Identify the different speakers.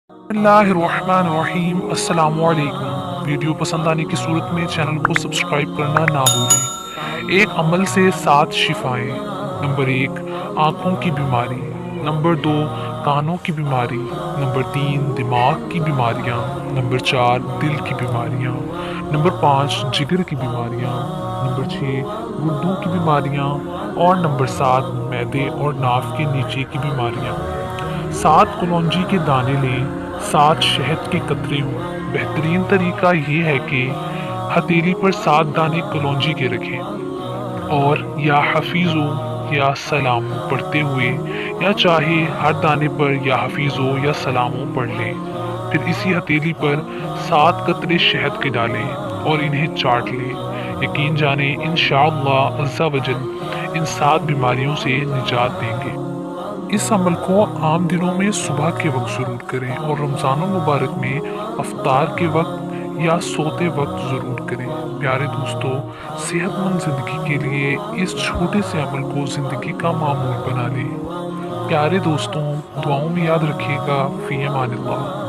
Speaker 1: बिस्मिल्लाहिर्रहमानिर्रहीम। अस्सलाम वालेकुम। वीडियो पसंद आने की सूरत में चैनल को सब्सक्राइब करना ना भूलें। एक अमल से 7 शिफाएं। नंबर 1, आँखों की बीमारी। नंबर 2, कानों की बीमारी। नंबर 3, दिमाग की बीमारियाँ। नंबर 4, दिल की बीमारियाँ। नंबर 5, जिगर की बीमारियाँ। नंबर 6, गुर्दों की बीमारियाँ। और नंबर 7, मैदे और नाफ के नीचे की बीमारियाँ। 7 कलौंजी के दाने लें, 7 शहद के कतरे हों। बेहतरीन तरीका ये है कि हथेली पर 7 दाने कलौंजी के रखें और या हफीज़ो या सलामो पढ़ते हुए, या चाहे हर दाने पर या हफीज़ो या सलामो पढ़ लें। फिर इसी हथेली पर 7 कतरे शहद के डालें और इन्हें चाट लें। यकीन जाने इंशाअल्लाह अज़्ज़ा वजल इन 7 बीमारियों से निजात देंगे। इस अमल को आम दिनों में सुबह के वक्त ज़रूर करें और रमज़ान मुबारक में अफ्तार के वक्त या सोते वक्त ज़रूर करें। प्यारे दोस्तों, सेहतमंद ज़िंदगी के लिए इस छोटे से अमल को ज़िंदगी का मामूल बना लें। प्यारे दोस्तों, दुआओं में याद रखिएगा। फ़ी अमानिल्लाह।